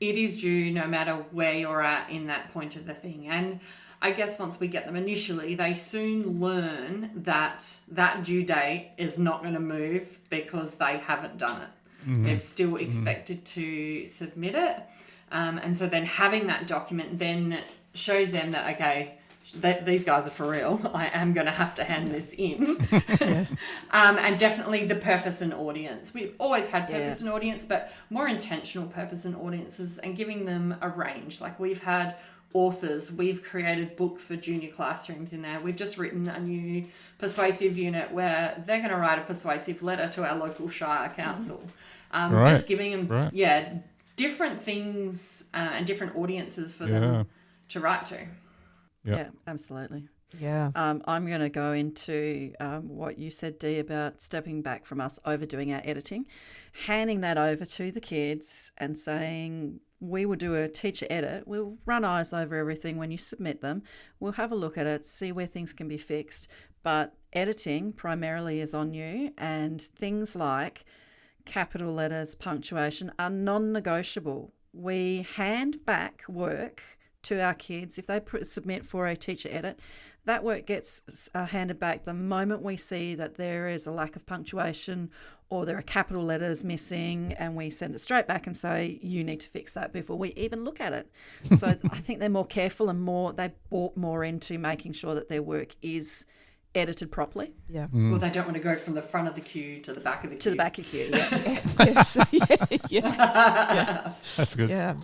it is due no matter where you're at in that point of the thing. And I guess once we get them initially, they soon learn that due date is not going to move because they haven't done it. Mm-hmm. They've still expected to submit it. And so then having that document then shows them that, okay, these guys are for real. I am going to have to hand this in. And definitely the purpose and audience. We've always had purpose and audience, but more intentional purpose and audiences, and giving them a range. Like, we've had authors, we've created books for junior classrooms in there. We've just written a new persuasive unit where they're going to write a persuasive letter to our local shire council. Just giving them, different things and different audiences for them to write to. Yeah, absolutely. Yeah. I'm going to go into what you said, Dee, about stepping back from us overdoing our editing, handing that over to the kids and saying, we will do a teacher edit. We'll run eyes over everything when you submit them. We'll have a look at it, see where things can be fixed. But editing primarily is on you, and things like capital letters, punctuation are non-negotiable. We hand back work to our kids. If they submit for a teacher edit, that work gets handed back the moment we see that there is a lack of punctuation or there are capital letters missing, and we send it straight back and say, you need to fix that before we even look at it. So I think they're more careful and they bought more into making sure that their work is edited properly. Yeah. Well, they don't want to go from the front of the queue to the back of the queue. To the back of the queue, yeah. That's good. Yeah.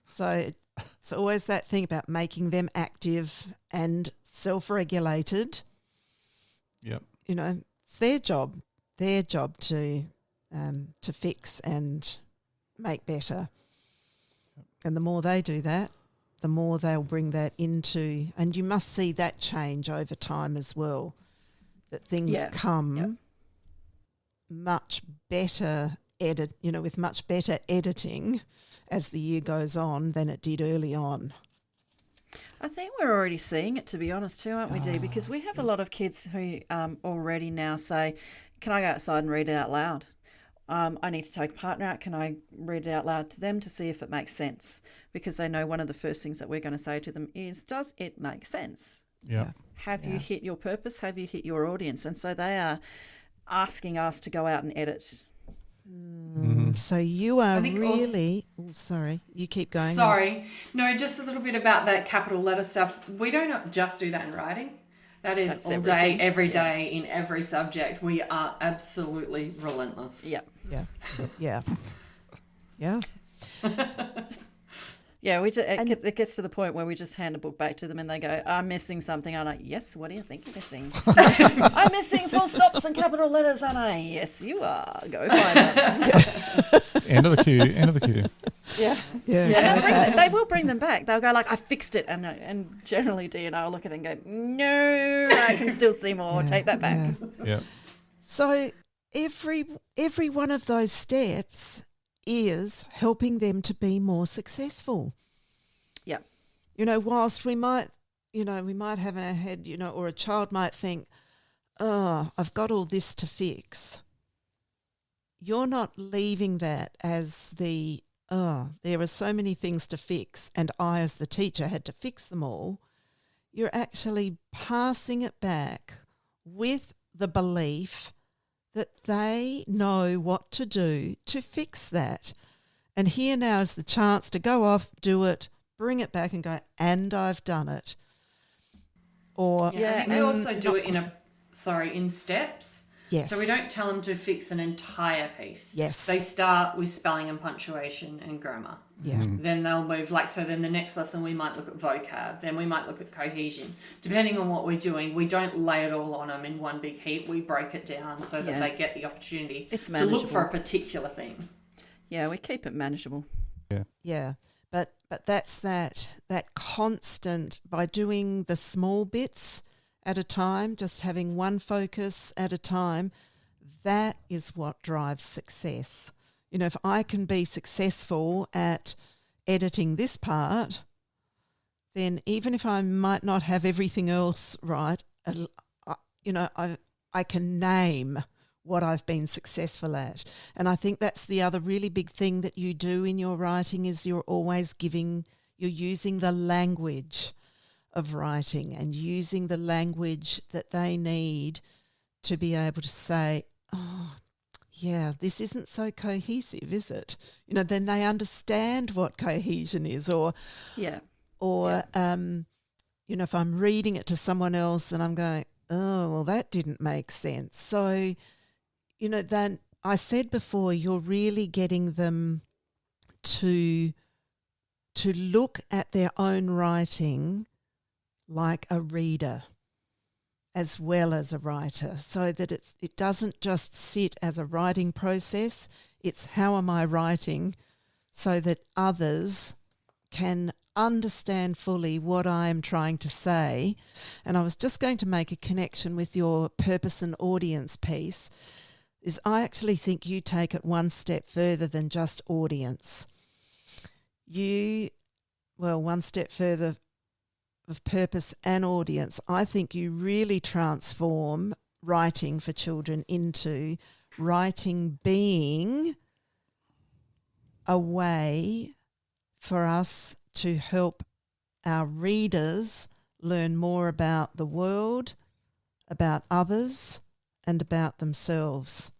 So it's always that thing about making them active and self-regulated. Yep. It's their job to fix and make better. And the more they do that, the more they'll bring that into, and you must see that change over time as well, that things come much better with much better editing as the year goes on than it did early on. I think we're already seeing it, to be honest, too, aren't we, Dee? Because we have a lot of kids who already now say, can I go outside and read it out loud? I need to take a partner out. Can I read it out loud to them to see if it makes sense? Because they know one of the first things that we're going to say to them is, does it make sense? Yeah. Have you hit your purpose? Have you hit your audience? And so they are asking us to go out and edit So you are I think really... sorry, you keep going. Sorry. No, just a little bit about that capital letter stuff. We don't just do that in writing. That's all everything. day, every day, in every subject. We are absolutely relentless. Yep. Yeah. Yeah. Yeah, it gets to the point where we just hand a book back to them and they go, I'm missing something, aren't I? Yes, what do you think you're missing? I'm missing full stops and capital letters, aren't I? Yes, you are. Go find them. End of the queue. Yeah. And they will bring them back. They'll go like, I fixed it. And generally Dee and I will look at it and go, no, I can still see more. Take that back. Yeah. So every one of those steps is helping them to be more successful. Yeah. Whilst we might have in our head, or a child might think, oh, I've got all this to fix. You're not leaving that as there are so many things to fix and I as the teacher had to fix them all. You're actually passing it back with the belief that they know what to do to fix that. And here now is the chance to go off, do it, bring it back and go, and I've done it. I think we also do it in steps. Yes. So we don't tell them to fix an entire piece. Yes. They start with spelling and punctuation and grammar. Yeah. Then they'll move, then the next lesson we might look at vocab, then we might look at cohesion. Depending on what we're doing, we don't lay it all on them in one big heap. We break it down so that they get the opportunity to look for a particular thing. Yeah, we keep it manageable. Yeah. But that's that constant, by doing the small bits at a time, just having one focus at a time, that is what drives success. If I can be successful at editing this part, then even if I might not have everything else right, I can name what I've been successful at. And I think that's the other really big thing that you do in your writing is you're using the language of writing and using the language that they need to be able to say, oh, yeah, this isn't so cohesive, is it? Then they understand what cohesion is, or if I'm reading it to someone else and I'm going, oh, well, that didn't make sense. So, then I said before, you're really getting them to look at their own writing like a reader as well as a writer, so that it doesn't just sit as a writing process. It's how am I writing so that others can understand fully what I am trying to say. And I was just going to make a connection with your purpose and audience piece, is I actually think you take it one step further than just audience. One step further of purpose and audience, I think you really transform writing for children into writing being a way for us to help our readers learn more about the world, about others, and about themselves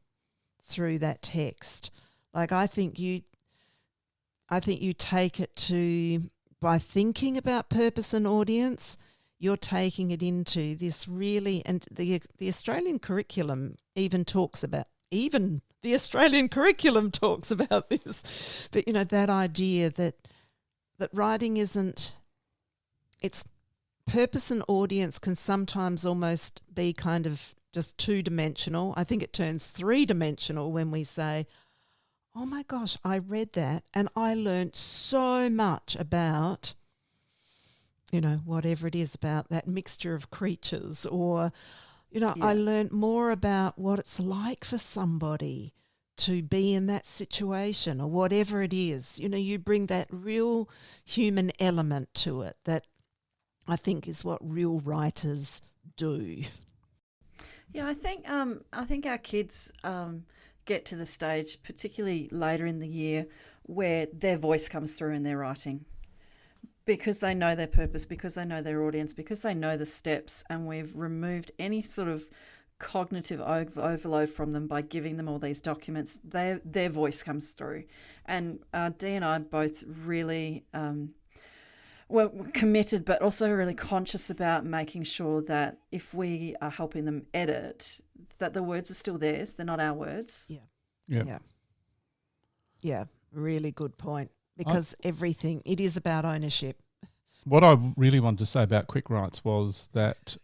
through that text. I think you take it to, by thinking about purpose and audience, you're taking it into this really, and the Australian curriculum even talks about, this, but that idea that writing isn't, it's purpose and audience can sometimes almost be kind of just two-dimensional. I think it turns three-dimensional when we say, oh my gosh, I read that and I learnt so much about, whatever it is about that mixture of creatures, or, I learnt more about what it's like for somebody to be in that situation, or whatever it is. You bring that real human element to it that I think is what real writers do. Yeah, I think our kids get to the stage, particularly later in the year, where their voice comes through in their writing, because they know their purpose, because they know their audience, because they know the steps, and we've removed any sort of cognitive overload from them by giving them all these documents. Their voice comes through. And Dee and I both really we're committed, but also really conscious about making sure that if we are helping them edit, that the words are still theirs. They're not our words. Yeah, really good point, because everything, it is about ownership. What I really wanted to say about quick writes was that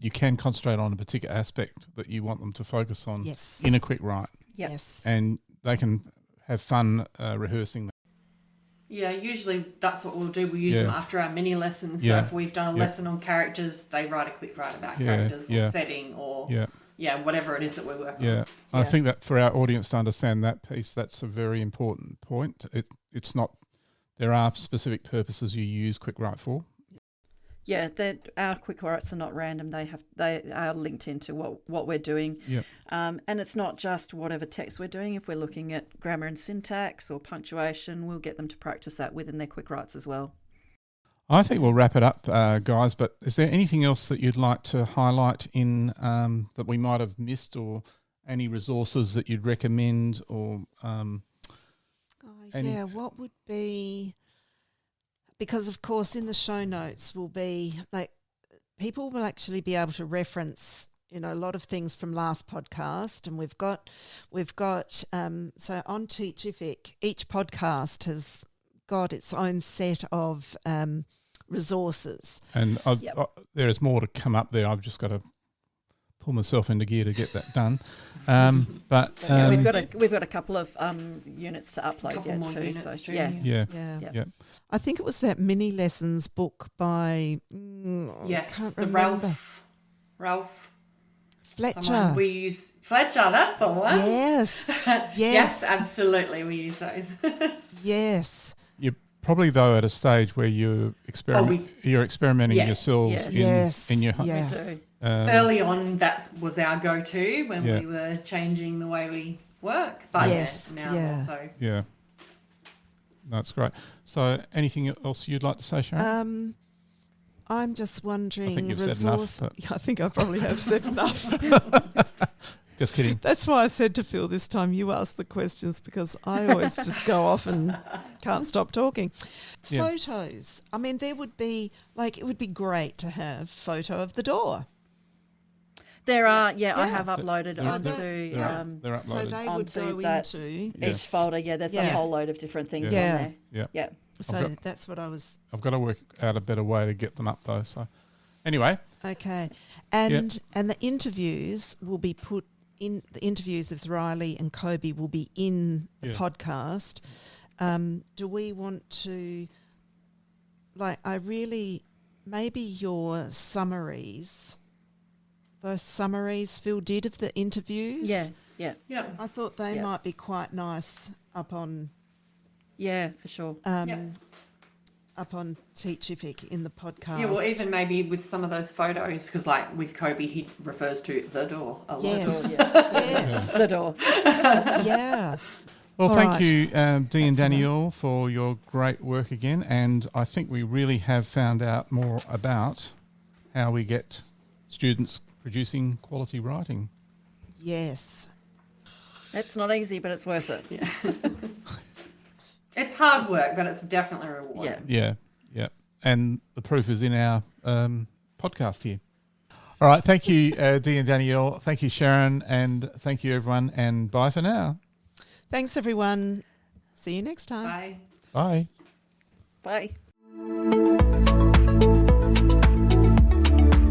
you can concentrate on a particular aspect that you want them to focus on in a quick write. Yep. Yes. And they can have fun rehearsing that. Yeah, usually that's what we'll do. We'll use them after our mini lessons. So if we've done a lesson on characters, they write a quick write about characters or setting or whatever it is that we're working on. I think that for our audience to understand that piece, that's a very important point. It's not, there are specific purposes you use quick write for. Yeah, our quick writes are not random. They are linked into what we're doing. Yep. And it's not just whatever text we're doing. If we're looking at grammar and syntax or punctuation, we'll get them to practice that within their quick writes as well. I think we'll wrap it up, guys, but is there anything else that you'd like to highlight in that we might have missed, or any resources that you'd recommend, or what would be... Because, of course, in the show notes will be, like, people will actually be able to reference, a lot of things from last podcast. And we've got so on Teachific, each podcast has got its own set of resources. And there is more to come up there. I've just got to pull myself into gear to get that done. We've got a couple of units to upload too. I think it was that mini lessons book by Ralph Fletcher. We use Fletcher. That's the one. Yes. Yes, absolutely. We use those. Yes. You're probably though at a stage where you're experimenting yourselves in your home. We do. Early on, that was our go-to when we were changing the way we work. But now also. Yeah. That's great. So anything else you'd like to say, Sharon? I'm just wondering... I think you've said enough. I think I probably have said enough. Just kidding. That's why I said to Phil this time, you ask the questions, because I always just go off and can't stop talking. Yeah. Photos. I mean, there would be... it would be great to have photo of the door. There are, I have uploaded onto... they're uploaded. So they would go into... Each folder, there's a whole load of different things on there. Yeah. So that's what I was... I've got to work out a better way to get them up though, so... Anyway. Okay. And the interviews will be put in... The interviews of Riley and Kobe will be in the podcast. Do we want to... Maybe your summaries... Those summaries Phil did of the interviews. Yeah. I thought they might be quite nice up on... Yeah, for sure. Up on Teachific in the podcast. Yeah, well, even maybe with some of those photos, because with Kobe, he refers to the door a lot. Yes. The door. Yeah. Well, thank you, Dee and Danielle, for your great work again. And I think we really have found out more about how we get students producing quality writing. Yes. It's not easy, but it's worth it. Yeah. It's hard work, but it's definitely rewarding. Yeah. And the proof is in our podcast here. All right. Thank you, Dee and Danielle. Thank you, Sharon. And thank you, everyone. And bye for now. Thanks, everyone. See you next time. Bye. Bye. Bye.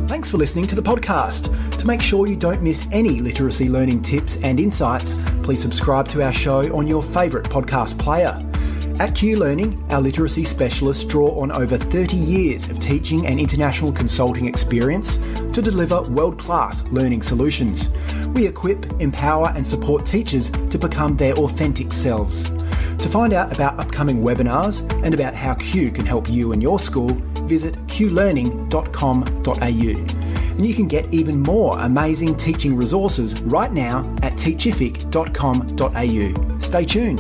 Thanks for listening to the podcast. To make sure you don't miss any literacy learning tips and insights, please subscribe to our show on your favourite podcast player. At Q Learning, our literacy specialists draw on over 30 years of teaching and international consulting experience to deliver world-class learning solutions. We equip, empower and support teachers to become their authentic selves. To find out about upcoming webinars and about how Q can help you and your school, visit qlearning.com.au. And you can get even more amazing teaching resources right now at teachific.com.au. Stay tuned.